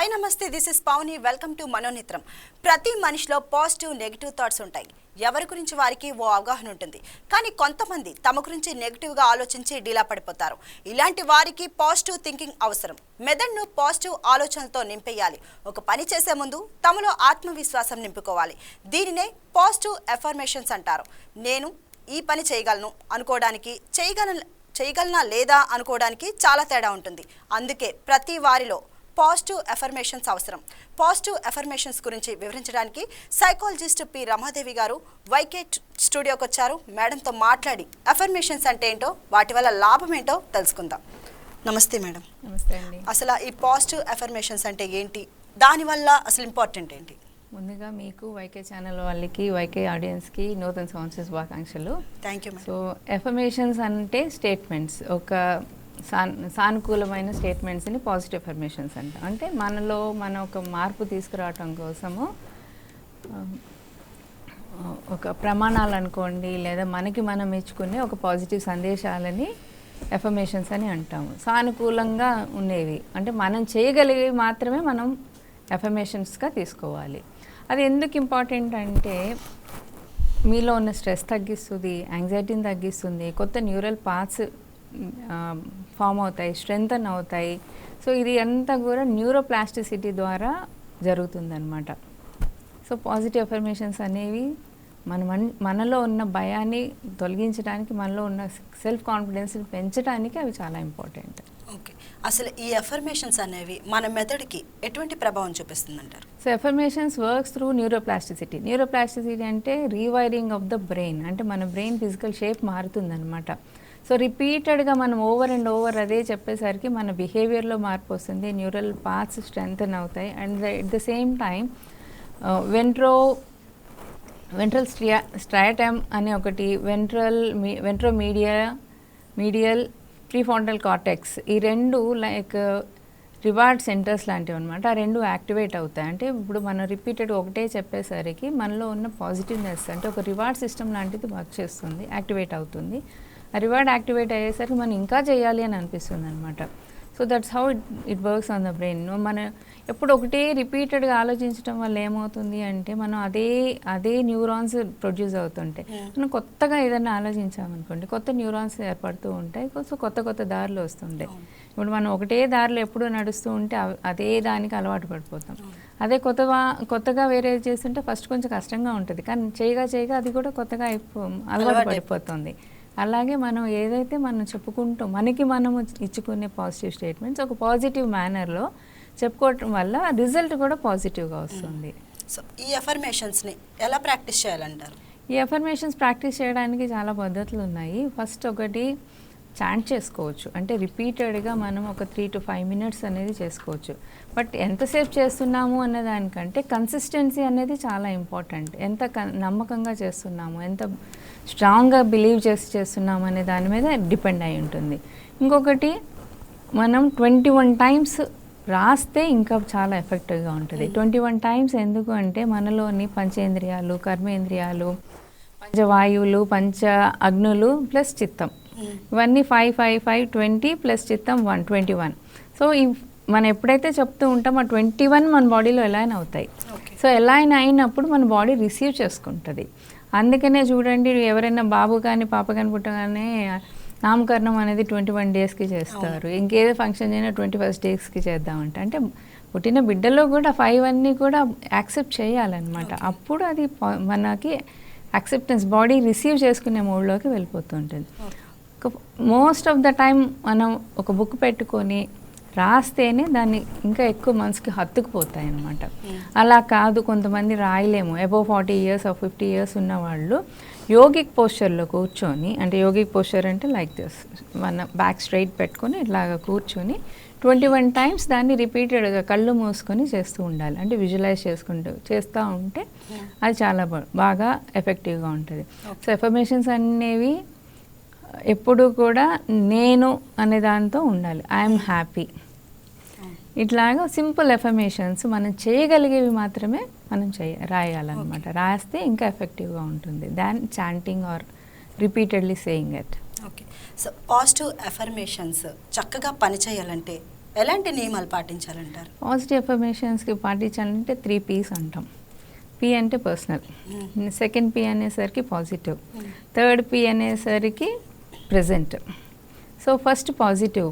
Hi నమస్తే, this is Pouni. Welcome to మనోనిత్రం. ప్రతి మనిషిలో పాజిటివ్ నెగిటివ్ థాట్స్ ఉంటాయి. ఎవరి గురించి వారికి ఓ అవగాహన ఉంటుంది. కానీ కొంతమంది తమ గురించి నెగిటివ్గా ఆలోచించి డీలా పడిపోతారు. ఇలాంటి వారికి పాజిటివ్ థింకింగ్ అవసరం. మెదడును పాజిటివ్ ఆలోచనలతో నింపేయాలి. ఒక పని చేసే ముందు తమలో ఆత్మవిశ్వాసం నింపుకోవాలి. దీనినే పాజిటివ్ ఎఫర్మేషన్స్ అంటారు. నేను ఈ పని చేయగలను అనుకోవడానికి, చేయగలనా లేదా అనుకోవడానికి చాలా తేడా ఉంటుంది. అందుకే ప్రతి వారిలో పాజిటివ్ ఎఫర్మేషన్స్ అవసరం. పాజిటివ్ ఎఫర్మేషన్స్ గురించి వివరించడానికి సైకాలజిస్ట్ పి రమాదేవి గారు వైకే స్టూడియోకి వచ్చారు. మేడంతో మాట్లాడి ఎఫర్మేషన్స్ అంటే ఏంటో, వాటి వల్ల లాభం ఏంటో తెలుసుకుందాం. నమస్తే మేడం. నమస్తే అండి. అసలు ఈ పాజిటివ్ ఎఫర్మేషన్స్ అంటే ఏంటి, దానివల్ల అసలు ఇంపార్టెంట్ ఏంటి? ముందుగా మీకు వైకే ఛానల్ వాళ్ళకి, వైకే ఆడియన్స్కి నూతన సంవత్సర శుభాకాంక్షలు. Thank you madam. So affirmations అంటే స్టేట్మెంట్స్, ఒక సానుకూలమైన స్టేట్మెంట్స్ని పాజిటివ్ ఎఫర్మేషన్స్ అంట. అంటే మనలో మన ఒక మార్పు తీసుకురావటం కోసము ఒక ప్రమాణాలు అనుకోండి, లేదా మనకి మనం మెచ్చుకునే ఒక పాజిటివ్ సందేశాలని ఎఫర్మేషన్స్ అని అంటాము. సానుకూలంగా ఉండేవి అంటే మనం చేయగలిగేవి మాత్రమే మనం ఎఫర్మేషన్స్గా తీసుకోవాలి. అది ఎందుకు ఇంపార్టెంట్ అంటే మీలో ఉన్న స్ట్రెస్ తగ్గిస్తుంది, యాంగ్జైటీని తగ్గిస్తుంది, కొత్త న్యూరల్ పాత్స్ ఫామ్ అవుతాయి, స్ట్రెంగ్తన్ అవుతాయి. సో ఇది అంతా కూడా న్యూరోప్లాస్టిసిటీ ద్వారా జరుగుతుందన్నమాట. సో పాజిటివ్ ఎఫర్మేషన్స్ అనేవి మనలో ఉన్న భయాన్ని తొలగించడానికి, మనలో ఉన్న సెల్ఫ్ కాన్ఫిడెన్స్ని పెంచడానికి అవి చాలా ఇంపార్టెంట్. ఓకే, అసలు ఈ ఎఫర్మేషన్స్ అనేవి మన మెథడ్కి ఎటువంటి ప్రభావం చూపిస్తుందంటారు? So affirmations works through neuroplasticity. Neuroplasticity అంటే రీవైరింగ్ ఆఫ్ ద బ్రెయిన్. అంటే మన బ్రెయిన్ ఫిజికల్ షేప్ మారుతుందన్నమాట. సో రిపీటెడ్గా మనం ఓవర్ అండ్ ఓవర్ అదే చెప్పేసరికి మన బిహేవియర్లో మార్పు వస్తుంది, న్యూరల్ పార్ట్స్ స్ట్రెంగ్తన్ అవుతాయి. And at the same time ventral striatum అనే ఒకటి, మీడియల్ ప్రీఫ్రంటల్ కార్టెక్స్, ఈ రెండు లైక్ రివార్డ్ సెంటర్స్ లాంటివి అనమాట. ఆ రెండు యాక్టివేట్ అవుతాయి. అంటే ఇప్పుడు మనం రిపీటెడ్ ఒకటే చెప్పేసరికి మనలో ఉన్న పాజిటివ్నెస్, అంటే ఒక రివార్డ్ సిస్టమ్ లాంటిది వర్క్ చేస్తుంది, యాక్టివేట్ అవుతుంది. ఆ రివార్డ్ యాక్టివేట్ అయ్యేసరికి మనం ఇంకా చేయాలి అని అనిపిస్తుంది అనమాట. So that's how it works on the brain. మనం ఎప్పుడు ఒకటే రిపీటెడ్గా ఆలోచించడం వల్ల ఏమవుతుంది అంటే మనం అదే న్యూరాన్స్ ప్రొడ్యూస్ అవుతుంటాయి. మనం కొత్తగా ఏదైనా ఆలోచించామనుకోండి, కొత్త న్యూరాన్స్ ఏర్పడుతూ ఉంటాయి, కొంచెం కొత్త దారులు వస్తుంటాయి. ఇప్పుడు మనం ఒకటే దారిలో ఎప్పుడు నడుస్తూ ఉంటే అదే దానికి అలవాటు పడిపోతాం. అదే కొత్తగా వేరే చేస్తుంటే ఫస్ట్ కొంచెం కష్టంగా ఉంటుంది, కానీ చేయగా అది కూడా కొత్తగా అలవాటు పడిపోతుంది. అలాగే మనం ఏదైతే మనం చెప్పుకుంటూ మనకి మనము ఇచ్చుకునే పాజిటివ్ స్టేట్మెంట్స్ ఒక పాజిటివ్ మేనర్లో చెప్పుకోవటం వల్ల రిజల్ట్ కూడా పాజిటివ్గా వస్తుంది. సో ఈ ఎఫర్మేషన్స్ని ఎలా ప్రాక్టీస్ చేయాలంటారు? ఈ ఎఫర్మేషన్స్ ప్రాక్టీస్ చేయడానికి చాలా పద్ధతులు ఉన్నాయి. ఫస్ట్ ఒకటి చాంట్ చేసుకోవచ్చు. అంటే రిపీటెడ్గా మనం ఒక 3 to 5 minutes అనేది చేసుకోవచ్చు. బట్ ఎంతసేపు చేస్తున్నాము అనే దానికంటే కన్సిస్టెన్సీ అనేది చాలా ఇంపార్టెంట్. ఎంత నమ్మకంగా చేస్తున్నాము, ఎంత స్ట్రాంగ్గా బిలీవ్ చేస్తున్నాము అనే దాని మీద డిపెండ్ అయి ఉంటుంది. ఇంకొకటి మనం 21 times రాస్తే ఇంకా చాలా ఎఫెక్టివ్గా ఉంటుంది. 21 times ఎందుకు అంటే మనలోని పంచేంద్రియాలు, కర్మేంద్రియాలు, పంచవాయువులు, పంచ అగ్నులు ప్లస్ చిత్తం, ఇవన్నీ 5 5 5 20 ప్లస్ చిత్తం 1 21. సో మనం ఎప్పుడైతే చెప్తూ ఉంటామో ఆ 21 మన బాడీలో ఎలైన్ అవుతాయి. సో ఎలైన్ అయినప్పుడు మన బాడీ రిసీవ్ చేసుకుంటుంది. అందుకనే చూడండి, ఎవరైనా బాబు కానీ పాప కానీ పుట్టగానే నామకరణం అనేది 21 daysకి చేస్తారు. ఇంకేదో ఫంక్షన్ అయినా 21st daysకి చేద్దామంటే, అంటే పుట్టిన బిడ్డలో కూడా 5 అన్నీ కూడా యాక్సెప్ట్ చేయాలన్నమాట. అప్పుడు అది మనకి యాక్సెప్టెన్స్, బాడీ రిసీవ్ చేసుకునే మోడ్లోకి వెళ్ళిపోతుంటుంది. మోస్ట్ ఆఫ్ ద టైం మనం ఒక బుక్ పెట్టుకొని రాస్తేనే దాన్ని ఇంకా ఎక్కువ మనసుకి హత్తుకుపోతాయి అన్నమాట. అలా కాదు, కొంతమంది రాయలేము. అబోవ్ 40 years or 50 years ఉన్న వాళ్ళు యోగిక్ పోస్చర్లో కూర్చొని, అంటే యోగిక్ పోస్చర్ అంటే లైక్ దిస్, మన బ్యాక్ స్ట్రైట్ పెట్టుకొని ఇట్లాగా కూర్చొని 21 times దాన్ని రిపీటెడ్గా కళ్ళు మూసుకొని చేస్తూ ఉండాలి. అంటే విజువలైజ్ చేస్తూ ఉంటే అది చాలా బాగా ఎఫెక్టివ్గా ఉంటుంది. సో ఎఫర్మేషన్స్ అనేవి ఎప్పుడు కూడా నేను అనే దాంతో ఉండాలి. ఐఎమ్ హ్యాపీ, ఇట్లాగా సింపుల్ ఎఫర్మేషన్స్ మనం చేయగలిగేవి మాత్రమే మనం రాయాలన్నమాట. రాస్తే ఇంకా ఎఫెక్టివ్గా ఉంటుంది than chanting or repeatedly saying it. Okay, so positive affirmations చక్కగా పనిచేయాలంటే ఎలాంటి నియమాలు పాటించాలంటారు? పాజిటివ్ ఎఫర్మేషన్స్కి పాటించాలంటే 3 P's అంటాం. పి అంటే పర్సనల్, సెకండ్ పి అనేసరికి పాజిటివ్, థర్డ్ పి అనేసరికి present. So first positive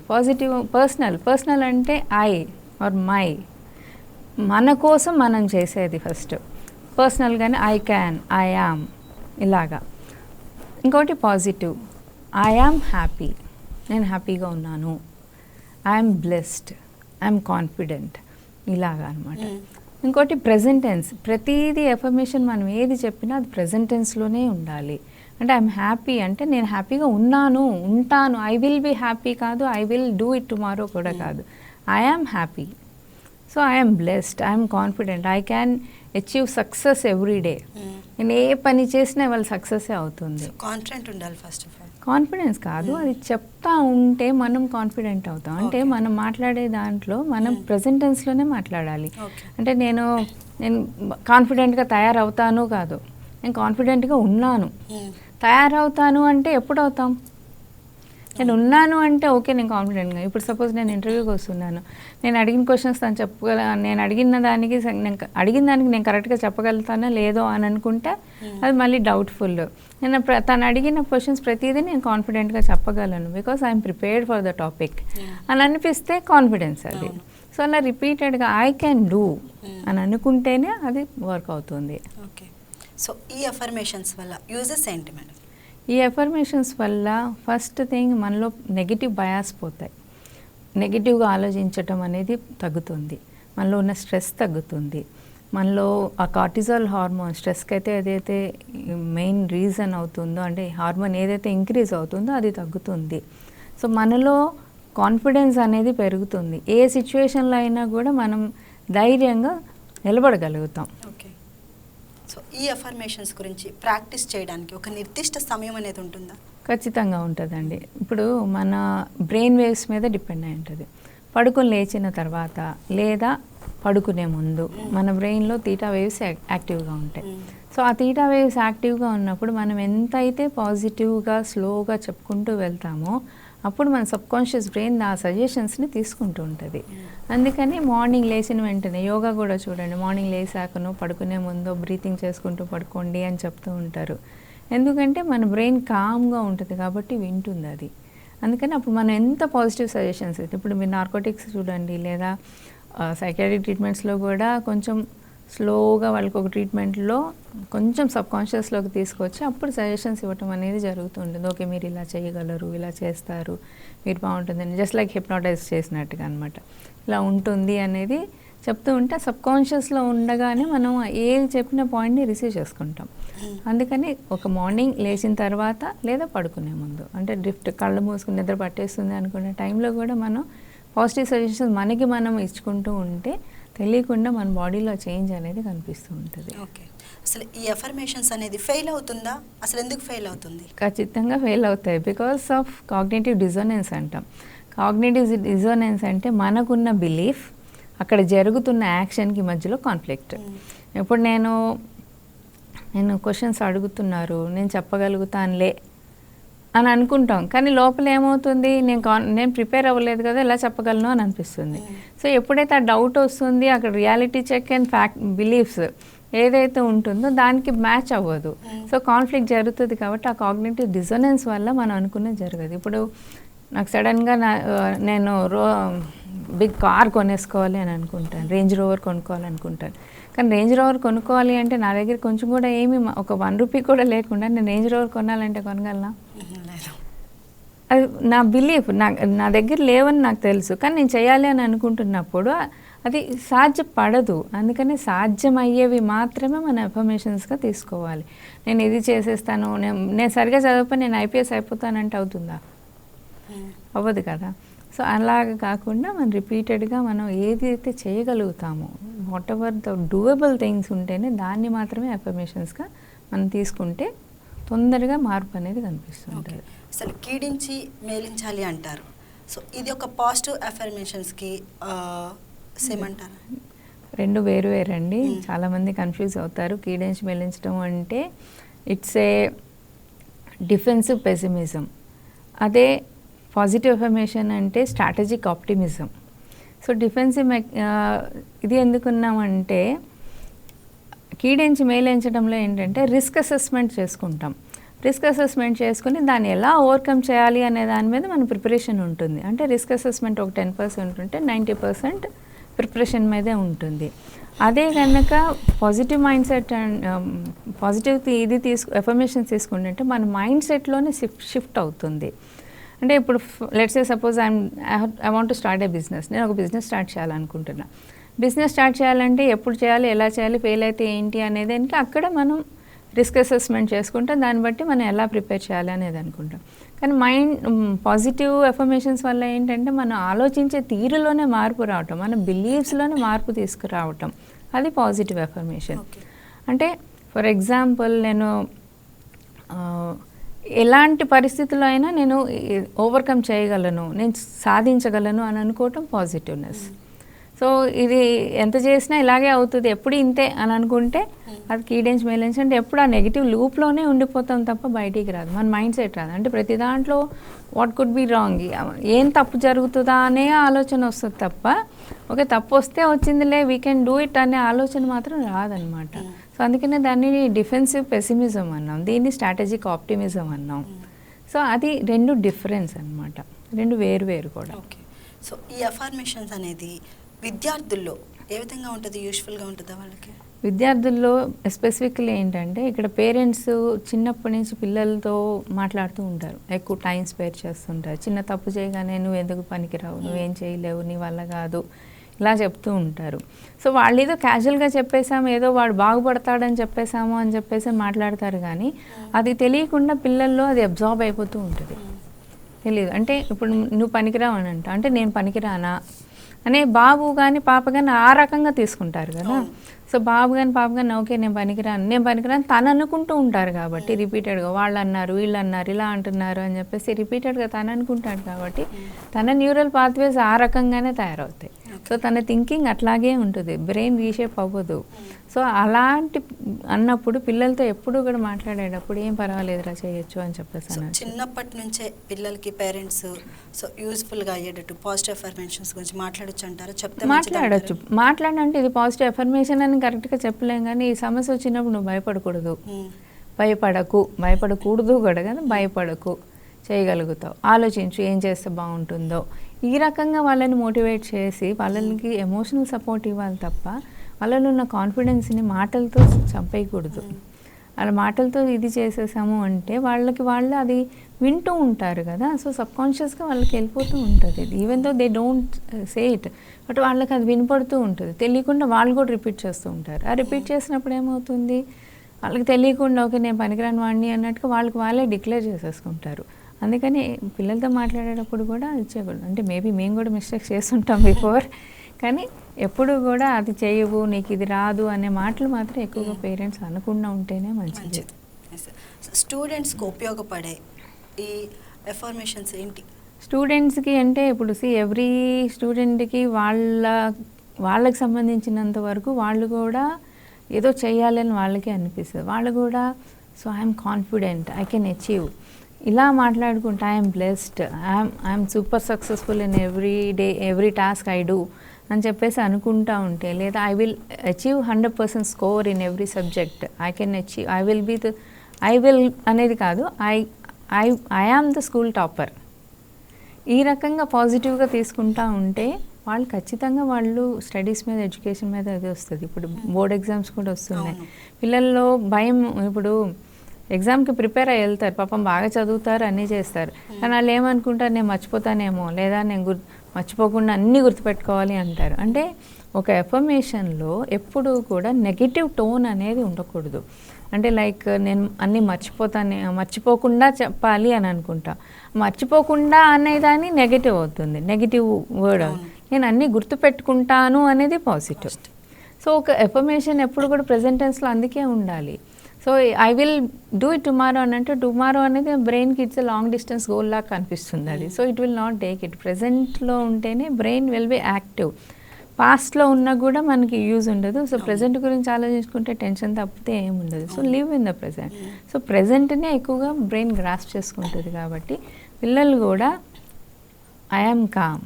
personal అంటే ఐ ఆర్ మై, మన కోసం మనం చేసేది ఫస్ట్ పర్సనల్గానే ఐ క్యాన్, ఐ యామ్ ఇలాగా. ఇంకోటి పాజిటివ్, ఐ యామ్ హ్యాపీ, నేను హ్యాపీగా ఉన్నాను, ఐఎమ్ బ్లెస్డ్, ఐఎమ్ కాన్ఫిడెంట్ ఇలాగా అనమాట. ఇంకోటి ప్రెజెంట్ టెన్స్, ప్రతిదీ ఎఫర్మేషన్ మనం ఏది చెప్పినా అది ప్రెజెంట్ టెన్స్లోనే ఉండాలి. అంటే ఐఎమ్ హ్యాపీ అంటే నేను హ్యాపీగా ఉంటాను, ఐ విల్ బీ హ్యాపీ కాదు, I will do it tomorrow కూడా కాదు, I am happy. So I'm blessed, I'm confident, I can achieve success every day. నేను ఏ పని చేసినా వాళ్ళ సక్సెస్సే అవుతుంది. కాన్ఫిడెంట్ ఉండాలి ఫస్ట్ ఆఫ్ ఆల్. కాన్ఫిడెన్స్ కాదు, అది చెప్తా ఉంటే మనం కాన్ఫిడెంట్ అవుతాం. అంటే మనం మాట్లాడే దాంట్లో మనం ప్రెజెంట్ టెన్స్లోనే మాట్లాడాలి. అంటే నేను కాన్ఫిడెంట్గా తయారవుతాను కాదు, నేను కాన్ఫిడెంట్గా ఉన్నాను. తయారవుతాను అంటే ఎప్పుడు అవుతాం? నేను ఉన్నాను అంటే ఓకే, నేను కాన్ఫిడెంట్గా. ఇప్పుడు సపోజ్ నేను ఇంటర్వ్యూకి వస్తున్నాను, నేను అడిగిన క్వశ్చన్స్ తను నేను అడిగిన దానికి నేను కరెక్ట్గా చెప్పగలుగుతానో లేదో అని అనుకుంటే అది మళ్ళీ డౌట్ఫుల్. నేను తను అడిగిన క్వశ్చన్స్ ప్రతిదీ నేను కాన్ఫిడెంట్గా చెప్పగలను, because I'm prepared for the topic అని అనిపిస్తే కాన్ఫిడెన్స్ అది. సో అలా రిపీటెడ్గా ఐ క్యాన్ డూ అని అనుకుంటేనే అది వర్క్ అవుతుంది. ఓకే. సో ఈ అఫర్మేషన్స్ వల్ల యూజెస్ ఏంటి మేడం? ఈ ఎఫర్మేషన్స్ వల్ల ఫస్ట్ థింగ్ మనలో నెగిటివ్ బయాస్ పోతాయి, నెగిటివ్గా ఆలోచించటం అనేది తగ్గుతుంది, మనలో ఉన్న స్ట్రెస్ తగ్గుతుంది, మనలో ఆ కార్టిజాల్ హార్మోన్ స్ట్రెస్కి అయితే ఏదైతే మెయిన్ రీజన్ అవుతుందో అంటే హార్మోన్ ఏదైతే ఇంక్రీజ్ అవుతుందో అది తగ్గుతుంది. సో మనలో కాన్ఫిడెన్స్ అనేది పెరుగుతుంది, ఏ సిచ్యువేషన్లో అయినా కూడా మనం ధైర్యంగా నిలబడగలుగుతాం. ఓకే. సో ఈ అఫర్మేషన్స్ గురించి ప్రాక్టీస్ చేయడానికి ఒక నిర్దిష్ట సమయం అనేది ఉంటుందా? ఖచ్చితంగా ఉంటుందండి. ఇప్పుడు మన బ్రెయిన్ వేవ్స్ మీద డిపెండ్ అయి ఉంటుంది. పడుకొని లేచిన తర్వాత లేదా పడుకునే ముందు మన బ్రెయిన్లో తీటా వేవ్స్ యాక్టివ్గా ఉంటాయి. సో ఆ తీటా వేవ్స్ యాక్టివ్గా ఉన్నప్పుడు మనం ఎంతైతే పాజిటివ్గా స్లోగా చెప్పుకుంటూ వెళ్తామో అప్పుడు మన సబ్కాన్షియస్ బ్రెయిన్ ఆ సజెషన్స్ని తీసుకుంటూ ఉంటుంది. అందుకని మార్నింగ్ లేచిన వెంటనే యోగా కూడా చూడండి, మార్నింగ్ లేసాకను పడుకునే ముందు బ్రీతింగ్ చేసుకుంటూ పడుకోండి అని చెప్తూ ఉంటారు. ఎందుకంటే మన బ్రెయిన్ కామ్గా ఉంటుంది కాబట్టి వింటుంది అది. అందుకని అప్పుడు మనం ఎంత పాజిటివ్ సజెషన్స్ అయితే, ఇప్పుడు మీరు నార్కోటిక్స్ చూడండి లేదా సైకాట్రిక్ ట్రీట్మెంట్స్లో కూడా కొంచెం స్లోగా వాళ్ళకి ఒక ట్రీట్మెంట్లో కొంచెం సబ్కాన్షియస్లోకి తీసుకొచ్చి అప్పుడు సజెషన్స్ ఇవ్వటం అనేది జరుగుతుంటుంది. ఓకే, మీరు ఇలా చేయగలరు, ఇలా చేస్తారు, మీరు బాగుంటుందని, జస్ట్ లైక్ హిప్నాటైజ్ చేసినట్టుగా అనమాట. ఇలా ఉంటుంది అనేది చెప్తూ ఉంటే సబ్కాన్షియస్లో ఉండగానే మనం ఏది చెప్పిన పాయింట్ని రిసీవ్ చేసుకుంటాం. అందుకని ఒక మార్నింగ్ లేచిన తర్వాత లేదా పడుకునే ముందు అంటే కళ్ళు మూసుకుని నిద్ర పట్టేస్తుంది అనుకునే టైంలో కూడా మనం పాజిటివ్ సజెషన్స్ మనకి మనం ఇచ్చుకుంటూ ఉంటే తెలియకుండా మన బాడీలో చేంజ్ అనేది కనిపిస్తూ ఉంటుంది. ఓకే. అసలు ఈ అఫర్మేషన్స్ అనేది ఫెయిల్ అవుతుందా? అసలు ఎందుకు ఫెయిల్ అవుతుంది? ఖచ్చితంగా ఫెయిల్ అవుతాయి, బికాస్ ఆఫ్ కాగ్నిటివ్ డిజోనెన్స్ అంటాం. కాగ్నిటివ్ డిజోనెన్స్ అంటే మనకున్న బిలీఫ్ అక్కడ జరుగుతున్న యాక్షన్కి మధ్యలో కాన్ఫ్లిక్ట్. ఇప్పుడు నేను క్వశ్చన్స్ అడుగుతున్నారు, నేను చెప్పగలుగుతానులే అని అనుకుంటాం, కానీ లోపల ఏమవుతుంది, నేను ప్రిపేర్ అవ్వలేదు కదా ఎలా చెప్పగలను అని అనిపిస్తుంది. సో ఎప్పుడైతే ఆ డౌట్ వస్తుంది అక్కడ రియాలిటీ చెక్ అండ్ బిలీఫ్స్ ఏదైతే ఉంటుందో దానికి మ్యాచ్ అవ్వదు. సో కాన్ఫ్లిక్ట్ జరుగుతుంది కాబట్టి ఆ కాగ్నిటివ్ డిజోనెన్స్ వల్ల మనం అనుకున్నది జరగదు. ఇప్పుడు నాకు సడన్గా నేను బిగ్ కార్ కొనేసుకోవాలి అని అనుకుంటాను, రేంజ్ రోవర్ కొనుక్కోవాలనుకుంటాను. కానీ రేంజ్ రోవర్ కొనుక్కోవాలి అంటే నా దగ్గర కొంచెం కూడా ఏమి ఒక ₹1 కూడా లేకుండా నేను రేంజ్ రోవర్ కొనాలంటే కొనగలనా? అది నా బిలీఫ్, నా దగ్గర లేవని నాకు తెలుసు, కానీ నేను చేయాలి అని అనుకుంటున్నప్పుడు అది సాధ్యపడదు. అందుకని సాధ్యమయ్యేవి మాత్రమే మన అఫర్మేషన్స్గా తీసుకోవాలి. నేను ఇది చేసేస్తాను, నేను సరిగా చదవకపోతే నేను ఐపీఎస్ అయిపోతానంటే అవుతుందా? అవ్వదు కదా. సో అలాగ కాకుండా మనం రిపీటెడ్గా మనం ఏదైతే చేయగలుగుతామో whatever the doable things ఉంటేనే దాన్ని మాత్రమే అఫర్మేషన్స్గా మనం తీసుకుంటే తొందరగా మార్పు అనేది కనిపిస్తుంటుంది. అసలు కీడించి మేలించాలి అంటారు. సో ఇది ఒక పాజిటివ్ అఫర్మేషన్స్కి సేమ్ అంటారు? రెండు వేరండి. చాలామంది కన్ఫ్యూజ్ అవుతారు. కీడించి మేలించడం అంటే ఇట్స్ ఏ డిఫెన్సివ్ పెసిమిజం, అదే పాజిటివ్ అఫర్మేషన్ అంటే స్ట్రాటజిక్ ఆప్టిమిజం. సో డిఫెన్సివ్ ఇది ఎందుకున్నామంటే కీడెంచి మేలేంచడంలో ఏంటంటే రిస్క్ అసెస్మెంట్ చేసుకుంటాం. రిస్క్ అసెస్మెంట్ చేసుకుని దాన్ని ఎలా ఓవర్కమ్ చేయాలి అనే దాని మీద మన ప్రిపరేషన్ ఉంటుంది. అంటే రిస్క్ అసెస్మెంట్ ఒక 10% ఉంటే 90% ప్రిపరేషన్ మీదే ఉంటుంది. అదే కనుక positive mind set and positive ఇది ఎఫర్మేషన్స్ తీసుకుంటే మన మైండ్ సెట్లోనే షిఫ్ట్ అవుతుంది. అంటే ఇప్పుడు let's say suppose I want to start A business. నేను ఒక బిజినెస్ స్టార్ట్ చేయాలనుకుంటున్నా. బిజినెస్ స్టార్ట్ చేయాలంటే ఎప్పుడు చేయాలి, ఎలా చేయాలి, ఫెయిల్ అయితే ఏంటి అనేది అక్కడ మనం రిస్క్ అసెస్మెంట్ చేసుకుంటాం. దాన్ని బట్టి మనం ఎలా ప్రిపేర్ చేయాలి అనేది అనుకుంటాం. కానీ పాజిటివ్ ఎఫర్మేషన్స్ వల్ల ఏంటంటే మనం ఆలోచించే తీరులోనే మార్పు రావటం, మన బిలీవ్స్లోనే మార్పు తీసుకురావటం, అది పాజిటివ్ ఎఫర్మేషన్. అంటే ఫర్ ఎగ్జాంపుల్ నేను ఎలాంటి పరిస్థితుల్లో అయినా నేను ఓవర్కమ్ చేయగలను, నేను సాధించగలను అని అనుకోవటం పాజిటివ్నెస్. సో ఇది ఎంత చేసినా ఇలాగే అవుతుంది, ఎప్పుడు ఇంతే అని అనుకుంటే అది కీడెంచి మేలేంచి అంటే ఎప్పుడు ఆ నెగిటివ్ లూప్లోనే ఉండిపోతాం తప్ప బయటికి రాదు, మన మైండ్ సెట్ రాదు. అంటే ప్రతి దాంట్లో వాట్ కుడ్ బి రాంగ్, ఏం తప్పు జరుగుతుందా అనే ఆలోచన వస్తుంది తప్ప ఓకే తప్పు వస్తే వచ్చిందిలే వీ కెన్ డూ ఇట్ అనే ఆలోచన మాత్రం రాదనమాట. సో అందుకనే దాన్ని డిఫెన్సివ్ పెసిమిజం అన్నాం, దీన్ని స్ట్రాటజిక్ ఆప్టిమిజం అన్నాం. సో అది రెండు డిఫరెన్స్ అనమాట, రెండు వేరు కూడా. ఓకే. సో ఈ అఫర్మేషన్స్ అనేది విద్యార్థుల్లో ఏ విధంగా ఉంటుంది, యూస్ఫుల్గా ఉంటుందా వాళ్ళకి? విద్యార్థుల్లో స్పెసిఫిక్లీ ఏంటంటే ఇక్కడ పేరెంట్స్ చిన్నప్పటి నుంచి పిల్లలతో మాట్లాడుతూ ఉంటారు, ఎక్కువ టైం స్పేర్ చేస్తుంటారు. చిన్న తప్పు చేయగానే నువ్వు ఎందుకు పనికిరావు, నువ్వేం చేయలేవు, నీ వల్ల కాదు, ఇలా చెప్తూ ఉంటారు. సో వాళ్ళు ఏదో క్యాజువల్గా చెప్పేసాము, ఏదో వాడు బాగుపడతాడని చెప్పేసాము అని చెప్పేసి మాట్లాడతారు. కానీ అది తెలియకుండా పిల్లల్లో అది అబ్జార్బ్ అయిపోతూ ఉంటుంది. తెలియదు అంటే ఇప్పుడు నువ్వు పనికిరావు అని అంట, అంటే నేను పనికిరానా అనే బాబు కానీ పాప కానీ ఆ రకంగా తీసుకుంటారు కదా. సో బాబు కానీ పాప కానీ ఓకే నేను పనికిరాను తను అనుకుంటూ ఉంటారు కాబట్టి రిపీటెడ్గా వాళ్ళు అన్నారు వీళ్ళు అన్నారు ఇలా అంటున్నారు అని చెప్పేసి రిపీటెడ్గా తను అనుకుంటాడు కాబట్టి తన న్యూరల్ పాత్వేస్ ఆ రకంగానే తయారవుతాయి. సో తన థింకింగ్ అట్లాగే ఉంటుంది, బ్రెయిన్ రీషేప్ అవ్వదు. సో అలాంటి అన్నప్పుడు పిల్లలతో ఎప్పుడు కూడా మాట్లాడేటప్పుడు ఏం పర్వాలేదురా చేయొచ్చు అని చెప్పేసి చిన్నప్పటి నుంచే పిల్లలకి పేరెంట్స్ సో యూస్ఫుల్గా అయ్యేటట్టు పాజిటివ్ అఫర్మేషన్స్ గురించి మాట్లాడచ్చు అంటారా? మాట్లాడచ్చు. మాట్లాడంటే ఇది పాజిటివ్ అఫర్మేషన్ అని కరెక్ట్గా చెప్పలేం, కానీ ఈ సమస్య వచ్చినప్పుడు నువ్వు భయపడకూడదు, భయపడకూడదు కూడా కదా, భయపడకు, చేయగలుగుతావు, ఆలోచించు ఏం చేస్తే బాగుంటుందో, ఈ రకంగా వాళ్ళని మోటివేట్ చేసి వాళ్ళకి ఎమోషనల్ సపోర్ట్ ఇవ్వాలి తప్ప వాళ్ళలో ఉన్న కాన్ఫిడెన్స్ని మాటలతో చంపేయకూడదు. అలా మాటలతో ఇది చేసేసాము అంటే వాళ్ళు అది వింటూ ఉంటారు కదా. సో సబ్కాన్షియస్గా వాళ్ళకి వెళ్ళిపోతూ ఉంటుంది, even though they don't say it, but వాళ్ళకి అది వినపడుతూ ఉంటుంది. తెలియకుండా వాళ్ళు కూడా రిపీట్ చేస్తూ ఉంటారు. ఆ రిపీట్ చేసినప్పుడు ఏమవుతుంది, వాళ్ళకి తెలియకుండా ఓకే నేను పనికిరాని వాడిని అన్నట్టుగా వాళ్ళే డిక్లేర్ చేసేసుకుంటారు. అందుకని పిల్లలతో మాట్లాడేటప్పుడు కూడా ఇచ్చేయకూడదు. అంటే మేబీ మేము కూడా మిస్టేక్స్ చేస్తుంటాం బిఫోర్, కానీ ఎప్పుడు కూడా అది చేయవు నీకు ఇది రాదు అనే మాటలు మాత్రం ఎక్కువగా పేరెంట్స్ అనకుండా ఉంటేనే మంచిది. స్టూడెంట్స్కి ఉపయోగపడే ఈ ఎఫర్మేషన్స్ ఏంటి? స్టూడెంట్స్కి అంటే ఇప్పుడు ఎవ్రీ స్టూడెంట్కి వాళ్ళకి సంబంధించినంత వరకు వాళ్ళు కూడా ఏదో చేయాలని వాళ్ళకే అనిపిస్తుంది. వాళ్ళు కూడా so I'm confident, I can achieve, ఇలా మాట్లాడుకుంటా I'm blessed, I'm super successful in every task I do అని చెప్పేసి అనుకుంటా ఉంటే, లేదా I will achieve 100% score in every subject, I can achieve, I will అనేది కాదు, I am the school topper, ఈ రకంగా పాజిటివ్గా తీసుకుంటా ఉంటే వాళ్ళు ఖచ్చితంగా వాళ్ళు స్టడీస్ మీద ఎడ్యుకేషన్ మీద అది వస్తుంది. ఇప్పుడు బోర్డ్ ఎగ్జామ్స్ కూడా వస్తున్నాయి, పిల్లల్లో భయం. ఇప్పుడు ఎగ్జామ్కి ప్రిపేర్ అయ్యి వెళ్తారు, పాపం బాగా చదువుతారు, అన్నీ చేస్తారు, కానీ వాళ్ళు ఏమనుకుంటారు నేను మర్చిపోతానేమో, లేదా నేను మర్చిపోకుండా అన్నీ గుర్తుపెట్టుకోవాలి అంటారు. అంటే ఒక ఎఫర్మేషన్లో ఎప్పుడూ కూడా నెగిటివ్ టోన్ అనేది ఉండకూడదు. అంటే లైక్ నేను అన్నీ మర్చిపోకుండా చెప్పాలి అని అనుకుంటా, మర్చిపోకుండా అనేదాన్ని నెగిటివ్ అవుతుంది, నెగిటివ్ వర్డ్. నేను అన్నీ గుర్తుపెట్టుకుంటాను అనేది పాజిటివ్. సో ఒక ఎఫర్మేషన్ ఎప్పుడు కూడా ప్రెజెంట్ టెన్స్లో అందుకే ఉండాలి. So I will do it tomorrow అని అంటే టుమారో అనేది బ్రెయిన్కి ఇట్స్ లాంగ్ డిస్టెన్స్ గోల్ లాగా కనిపిస్తుంది అది. So it will not take it. ప్రెజెంట్లో ఉంటేనే బ్రెయిన్ విల్ బి యాక్టివ్. పాస్ట్లో ఉన్నా కూడా మనకి యూజ్ ఉండదు. సో ప్రెజెంట్ గురించి ఆలోచించుకుంటే టెన్షన్ తప్పితే ఏముండదు. So live in the present. So ప్రెజెంట్నే ఎక్కువగా బ్రెయిన్ గ్రాస్ప్ చేసుకుంటుంది. కాబట్టి పిల్లలు కూడా I am calm,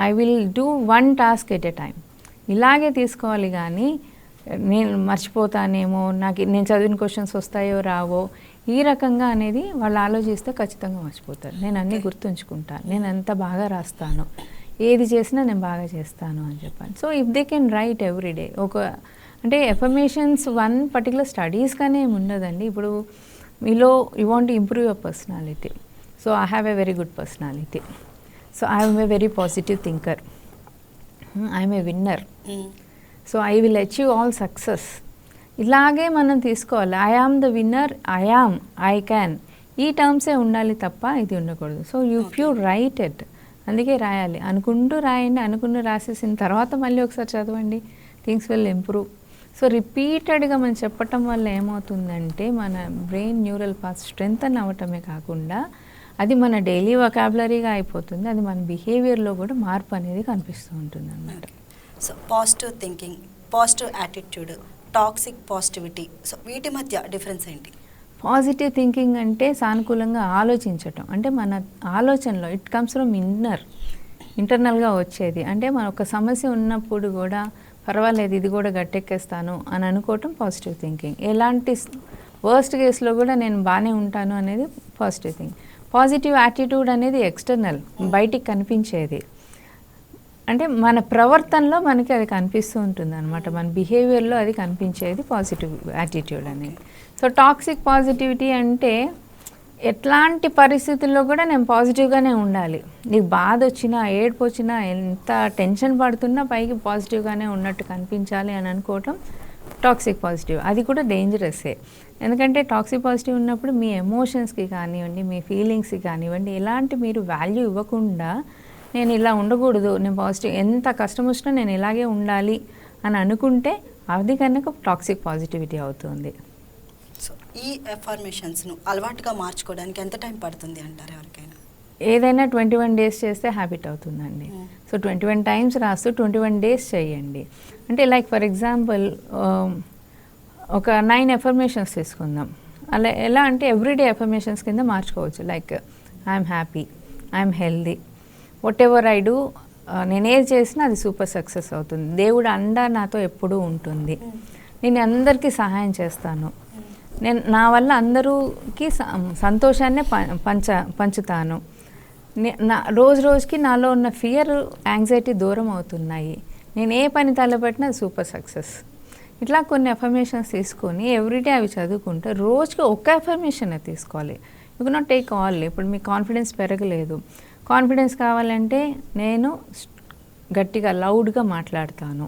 I will do one task at a time. ఇలాగే తీసుకోవాలి కానీ నేను మర్చిపోతానేమో, నేను చదివిన క్వశ్చన్స్ వస్తాయో రావో, ఈ రకంగా అనేది వాళ్ళు ఆలోచిస్తే ఖచ్చితంగా మర్చిపోతారు. నేను అన్నీ గుర్తుంచుకుంటాను, నేను ఎంత బాగా రాస్తాను, ఏది చేసినా నేను బాగా చేస్తాను అని చెప్పాను. So if they can write everyday, అంటే ఎఫర్మేషన్స్ వన్ పర్టికులర్ స్టడీస్ కానీ ఏమి ఉండదండి. ఇప్పుడు మీలో you want to improve your personality. So I have a very good personality. So I'm a very positive thinker, I'm a winner, so I will achieve all success. ఇలాగే మనం తీసుకోవాలి. I am the winner, I can, ఈ టర్మ్సే ఉండాలి తప్ప ఇది ఉండకూడదు. So if you write it, అందుకే రాయాలి, అనుకుంటూ రాయండి. అనుకుంటూ రాసేసిన తర్వాత మళ్ళీ ఒకసారి చదవండి, థింగ్స్ విల్ ఇంప్రూవ్. సో రిపీటెడ్గా మనం చెప్పటం వల్ల ఏమవుతుందంటే మన బ్రెయిన్ న్యూరల్ పాత్ స్ట్రెంగ్తన్ అవ్వటమే కాకుండా అది మన డైలీ వొకాబులరీగా అయిపోతుంది. అది మన బిహేవియర్లో కూడా మార్పు అనేది కనిపిస్తూ ఉంటుంది అన్నమాట. So positive thinking, positive attitude, toxic positivity, so వీటి మధ్య డిఫరెన్స్ ఏంటి? పాజిటివ్ థింకింగ్ అంటే సానుకూలంగా ఆలోచించటం. అంటే మన ఆలోచనలో ఇట్ కమ్స్ ఫ్రమ్ ఇంటర్నల్గా వచ్చేది. అంటే మన ఒక సమస్య ఉన్నప్పుడు కూడా పర్వాలేదు ఇది కూడా గట్టెక్కేస్తాను అని అనుకోవటం పాజిటివ్ థింకింగ్. ఎలాంటి వర్స్ట్ కేసులో కూడా నేను బాగానే ఉంటాను అనేది పాజిటివ్ థింకింగ్. పాజిటివ్ యాటిట్యూడ్ అనేది ఎక్స్టర్నల్, బయటికి కనిపించేది. అంటే మన ప్రవర్తనలో మనకి అది కనిపిస్తూ ఉంటుంది అనమాట, మన బిహేవియర్లో అది కనిపించేది పాజిటివ్ యాటిట్యూడ్ అనేది. సో టాక్సిక్ పాజిటివిటీ అంటే ఎట్లాంటి పరిస్థితుల్లో కూడా నేను పాజిటివ్గానే ఉండాలి. నీకు బాధ వచ్చినా, ఏడుపు వచ్చినా, ఎంత టెన్షన్ పడుతున్నా పైకి పాజిటివ్గానే ఉన్నట్టు కనిపించాలి అని అనుకోవటం టాక్సిక్ పాజిటివ్. అది కూడా డేంజరస్సే. ఎందుకంటే టాక్సిక్ పాజిటివ్ ఉన్నప్పుడు మీ ఎమోషన్స్కి కానివ్వండి, మీ ఫీలింగ్స్కి కానివ్వండి, ఎలాంటి మీరు వాల్యూ ఇవ్వకుండా నేను ఇలా ఉండకూడదు, నేను పాజిటివ్, ఎంత కష్టం వచ్చినా నేను ఇలాగే ఉండాలి అని అనుకుంటే అది కనుక టాక్సిక్ పాజిటివిటీ అవుతుంది. సో ఈ ఎఫర్మేషన్స్ను అలవాటుగా మార్చుకోవడానికి ఎంత టైం పడుతుంది అంటారు ఎవరికైనా? ఏదైనా 21 డేస్ చేస్తే హ్యాబిట్ అవుతుందండి. సో 21 టైమ్స్ రాస్తూ 21 డేస్ చేయండి. అంటే లైక్ ఫర్ ఎగ్జాంపుల్ ఒక 9 ఎఫర్మేషన్స్ తీసుకుందాం. అలా ఎలా అంటే ఎవ్రీడే ఎఫర్మేషన్స్ కింద మార్చుకోవచ్చు. Like I'm happy, I'm healthy, what ever I do, నేను ఏది చేసినా అది సూపర్ సక్సెస్ అవుతుంది, దేవుడు అండ నాతో ఎప్పుడూ ఉంటుంది, నేను అందరికీ సహాయం చేస్తాను, నేను నా వల్ల అందరికీ సంతోషాన్నే పంచుతాను, రోజు రోజుకి నాలో ఉన్న ఫియర్, యాంగ్జైటీ దూరం అవుతున్నాయి, నేను ఏ పని తలపెట్టినా సూపర్ సక్సెస్. ఇట్లా కొన్ని ఎఫర్మేషన్స్ తీసుకొని ఎవ్రీడే అవి చదువుకుంటే రోజుకి ఒక్క ఎఫర్మేషన్ తీసుకోవాలి. You cannot take all. ఇప్పుడు మీకు కాన్ఫిడెన్స్ పెరగలేదు, కాన్ఫిడెన్స్ కావాలంటే నేను గట్టిగా లౌడ్గా మాట్లాడతాను,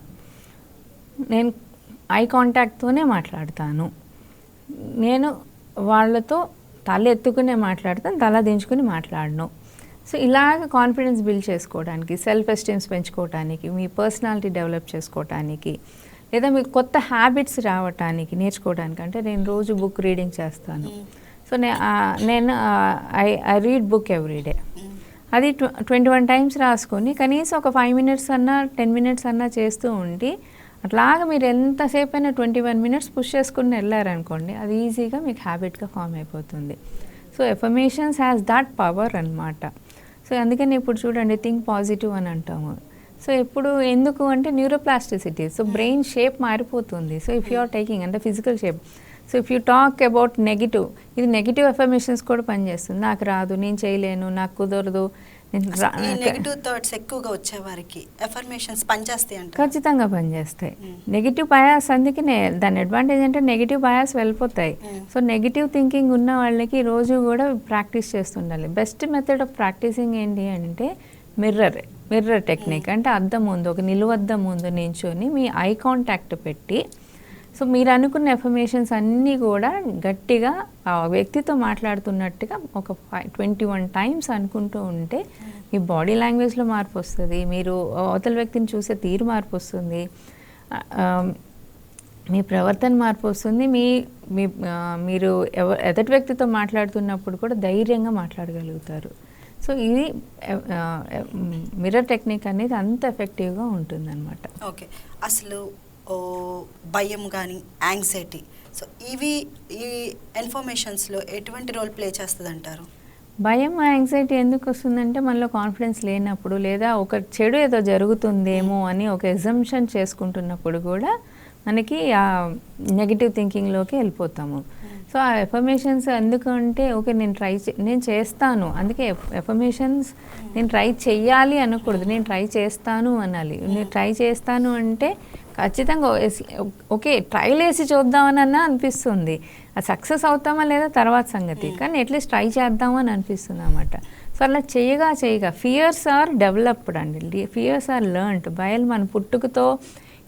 నేను ఐ కాంటాక్ట్తోనే మాట్లాడతాను, నేను వాళ్ళతో తల ఎత్తుకునే మాట్లాడతాను, తల దించుకుని మాట్లాడను. సో ఇలాగ కాన్ఫిడెన్స్ బిల్డ్ చేసుకోవడానికి, సెల్ఫ్ ఎస్టీమ్స్ పెంచుకోవడానికి, మీ పర్సనాలిటీ డెవలప్ చేసుకోవడానికి, లేదా మీకు కొత్త హ్యాబిట్స్ రావటానికి, నేర్చుకోవడానికి. అంటే నేను రోజు బుక్ రీడింగ్ చేస్తాను. సో నేను ఐ రీడ్ బుక్ ఎవ్రీడే. అది 21 టైమ్స్ రాసుకొని కనీసం ఒక 5 మినిట్స్ అన్నా 10 మినిట్స్ అన్నా చేస్తూ ఉండి అట్లాగా మీరు ఎంతసేపు అయినా 21 మినిట్స్ పుష్ చేసుకుని వెళ్ళారనుకోండి, అది ఈజీగా మీకు హ్యాబిట్గా ఫామ్ అయిపోతుంది. So affirmations has that power అన్నమాట. సో అందుకని ఇప్పుడు చూడండి, థింక్ పాజిటివ్ అని అంటాము. సో ఇప్పుడు ఎందుకు అంటే న్యూరోప్లాస్టిసిటీ, సో బ్రెయిన్ షేప్ మారిపోతుంది. So if you are taking అంటే physical shape, so if you talk about negative, ఇది నెగిటివ్ ఎఫర్మేషన్స్ కూడా పనిచేస్తుంది. నాకు రాదు, నేను చేయలేను, నాకు కుదరదు, నెగిటివ్ థాట్స్ ఎక్కువగా వచ్చేవారికి ఎఫర్మేషన్స్ పనిచేస్తాయి అంటే ఖచ్చితంగా పనిచేస్తాయి. నెగిటివ్ బయాస్, అందుకనే దాని అడ్వాంటేజ్ అంటే నెగిటివ్ బయాస్ వెళ్ళిపోతాయి. సో నెగిటివ్ థింకింగ్ ఉన్న వాళ్ళకి రోజు కూడా ప్రాక్టీస్ చేస్తుండాలి. బెస్ట్ మెథడ్ ఆఫ్ ప్రాక్టీసింగ్ ఏంటి అంటే మిర్రర్ టెక్నిక్. అంటే అద్దం ముందు, ఒక నిలువద్దం ముందు నించొని మీ ఐ కాంటాక్ట్ పెట్టి, సో మీరు అనుకున్న ఎఫర్మేషన్స్ అన్నీ కూడా గట్టిగా ఆ వ్యక్తితో మాట్లాడుతున్నట్టుగా ఒక 21 టైమ్స్ అనుకుంటూ ఉంటే మీ బాడీ లాంగ్వేజ్లో మార్పు వస్తుంది, మీరు అవతల వ్యక్తిని చూసే తీరు మార్పు వస్తుంది, మీ ప్రవర్తన మార్పు వస్తుంది, మీరు ఎదుటి వ్యక్తితో మాట్లాడుతున్నప్పుడు కూడా ధైర్యంగా మాట్లాడగలుగుతారు. సో ఇది మిర్రర్ టెక్నిక్ అనేది అంత ఎఫెక్టివ్గా ఉంటుందన్నమాట. ఓకే, అసలు భయం కానీ యాంగ్జైటీ, సో ఈ ఇన్ఫర్మేషన్స్లో ఎటువంటి రోల్ ప్లే చేస్తుంది అంటారు? భయం యాంగ్జైటీ ఎందుకు వస్తుందంటే మనలో కాన్ఫిడెన్స్ లేనప్పుడు, లేదా ఒక చెడు ఏదో జరుగుతుందేమో అని ఒక ఎజంప్షన్ చేసుకుంటున్నప్పుడు కూడా మనకి ఆ నెగిటివ్ థింకింగ్లోకి వెళ్ళిపోతాము. సో ఆ ఎఫర్మేషన్స్ ఎందుకంటే ఓకే నేను చేస్తాను, అందుకే ఎఫర్మేషన్స్ నేను ట్రై చెయ్యాలి అనకూడదు, నేను ట్రై చేస్తాను అనాలి. నేను ట్రై చేస్తాను అంటే ఖచ్చితంగా ఓకే ట్రైల్ వేసి చూద్దామని అనిపిస్తుంది. అది సక్సెస్ అవుతామా లేదా తర్వాత సంగతి, కానీ అట్లీస్ట్ ట్రై చేద్దామని అనిపిస్తుంది అన్నమాట. సో అలా చేయగా ఫియర్స్ ఆర్ డెవలప్డ్ అండి, ఫియర్స్ ఆర్ లెర్న్డ్. భయాలు మన పుట్టుకతో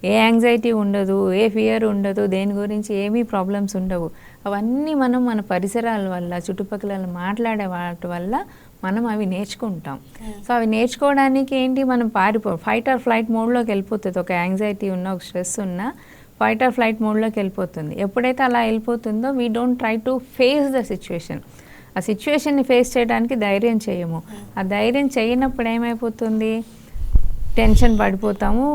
ఏ యాంగ్జైటీ ఉండదు, ఏ ఫియర్ ఉండదు, దేని గురించి ఏమీ ప్రాబ్లమ్స్ ఉండవు. అవన్నీ మనం మన పరిసరాల వల్ల, చుట్టుపక్కల మాట్లాడే వాటి వల్ల మనం అవి నేర్చుకుంటాం. సో అవి నేర్చుకోవడానికి ఏంటి, మనం ఫైట్ ఆర్ ఫ్లైట్ మోడ్లోకి వెళ్ళిపోతుంది. ఒక యాంగ్జైటీ ఉన్నా, ఒక స్ట్రెస్ ఉన్నా ఫైట్ ఆర్ ఫ్లైట్ మోడ్లోకి వెళ్ళిపోతుంది. ఎప్పుడైతే అలా వెళ్ళిపోతుందో we don't try to face the situation. ఆ సిచ్యువేషన్ని ఫేస్ చేయడానికి ధైర్యం చేయము. ఆ ధైర్యం చేయనప్పుడు ఏమైపోతుంది, టెన్షన్ పడిపోతాము,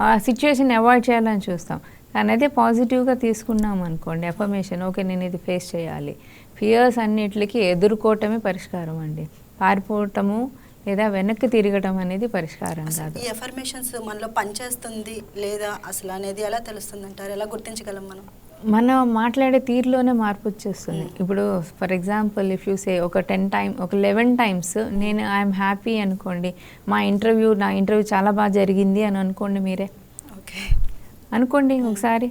ఆ సిచ్యువేషన్ అవాయిడ్ చేయాలని చూస్తాం. కానీ అదే పాజిటివ్గా తీసుకున్నాం అనుకోండి ఎఫర్మేషన్, ఓకే నేను ఇది ఫేస్ చేయాలి, ఫియర్స్ అన్నిటికీ ఎదుర్కోవటమే పరిష్కారం అండి. పారిపోవటము లేదా వెనక్కి తిరగటం అనేది పరిష్కారం కాదు. ఈ ఎఫర్మేషన్స్ మనలో పనిచేస్తుంది లేదా అసలు అనేది ఎలా తెలుస్తుంది అంటారు, ఎలా గుర్తించగలం మనం? మనం మాట్లాడే తీరులోనే మార్పు వచ్చేస్తుంది. ఇప్పుడు for example if you say ఒక 11 టైమ్స్ నేను ఐఎమ్ హ్యాపీ అనుకోండి, నా ఇంటర్వ్యూ చాలా బాగా జరిగింది అని అనుకోండి, మీరే ఓకే అనుకోండి ఒకసారి.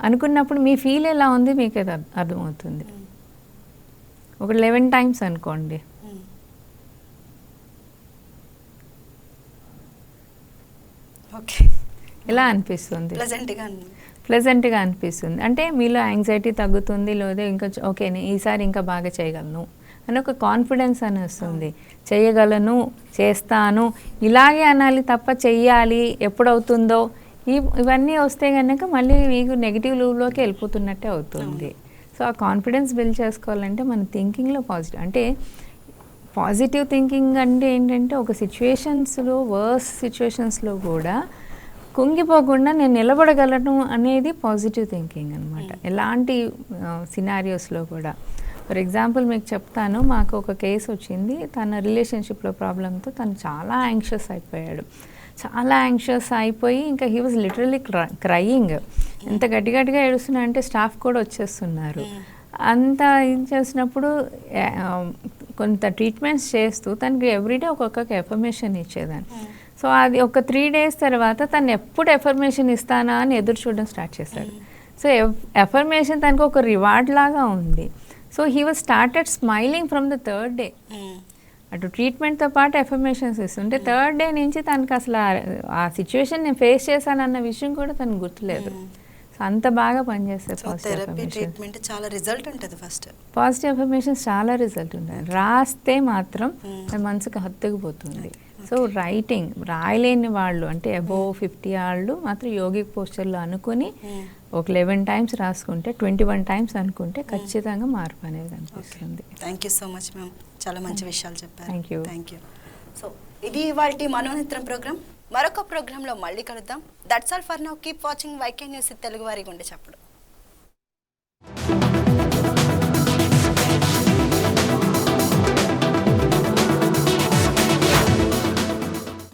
అనుకున్నప్పుడు మీ ఫీల్ ఎలా ఉంది మీకు అది అర్థమవుతుంది. ఒక 11 టైమ్స్ అనుకోండి, ఓకే ఎలా అనిపిస్తుంది? ప్లెజెంట్గా అనిపిస్తుంది. అంటే మీలో యాంగ్జైటీ తగ్గుతుంది, లేదా ఇంకా ఓకే ఈసారి ఇంకా బాగా చేయగలను అని ఒక కాన్ఫిడెన్స్ అని వస్తుంది. చేయగలను, చేస్తాను ఇలాగే అనాలి తప్ప చెయ్యాలి ఎప్పుడవుతుందో ఇవన్నీ వస్తే కనుక మళ్ళీ మీకు నెగిటివ్ లూప్లోకి వెళ్ళిపోతున్నట్టే అవుతుంది. సో ఆ కాన్ఫిడెన్స్ బిల్డ్ చేసుకోవాలంటే మన థింకింగ్లో పాజిటివ్, అంటే పాజిటివ్ థింకింగ్ అంటే ఏంటంటే ఒక సిచ్యువేషన్స్లో, వర్స్ సిచ్యువేషన్స్లో కూడా కుంగిపోకుండా నేను నిలబడగలను అనేది పాజిటివ్ థింకింగ్ అనమాట. ఎలాంటి సినారియోస్లో కూడా. ఫర్ ఎగ్జాంపుల్ మీకు చెప్తాను, మాకు ఒక కేసు వచ్చింది. తన రిలేషన్షిప్లో ప్రాబ్లంతో తను చాలా యాంగ్షియస్ అయిపోయి ఇంకా హీ వాజ్ లిటరలీ క్రయింగ్. ఎంత గట్టిగా ఏడుస్తున్నా అంటే స్టాఫ్ కూడా వచ్చేస్తున్నారు. అంత ఇది చేసినప్పుడు కొంత ట్రీట్మెంట్స్ చేస్తూ తనకి ఎవ్రీడే ఒక్కొక్క ఎఫర్మేషన్ ఇచ్చేదాన్ని. సో అది ఒక 3 days తర్వాత తను ఎప్పుడు ఎఫర్మేషన్ ఇస్తానా అని ఎదురు చూడడం స్టార్ట్ చేశాడు. సో ఎఫర్మేషన్ తనకు ఒక రివార్డ్ లాగా ఉంది. So he was started smiling from the 3rd day. అటు ట్రీట్మెంట్తో పాటు ఎఫర్మేషన్స్ ఇస్తుంటే 3rd day నుంచి తనకు అసలు ఆ సిచ్యువేషన్ నేను ఫేస్ చేశానన్న విషయం కూడా తనకు గుర్తులేదు. సో అంత బాగా పనిచేస్తారు పాజిటివ్ ఎఫర్మేషన్స్. చాలా రిజల్ట్ ఉంటాయి. రాస్తే మాత్రం మనసుకు హత్తుకుపోతుంది. సో రైటింగ్ రాయలేని వాళ్ళు అంటే అబోవ్ 50 వాళ్ళు మాత్రం యోగిక్ పోస్చర్లో అనుకుని ఒక 11 times రాసుకుంటే, 21 times అనుకుంటే ఖచ్చితంగా మార్పు అనేది అనిపిస్తుంది. Thank you so much ma'am, చాలా మంచి విషయాలు చెప్పారు. Thank you. సో ఇది ఇవాల్టి మనోనేత్రం ప్రోగ్రామ్. మరొక ప్రోగ్రాంలో మళ్ళీ కలుద్దాం. That's all for now. Keep watching YK news Telugu వారి గుండె చప్పుడు.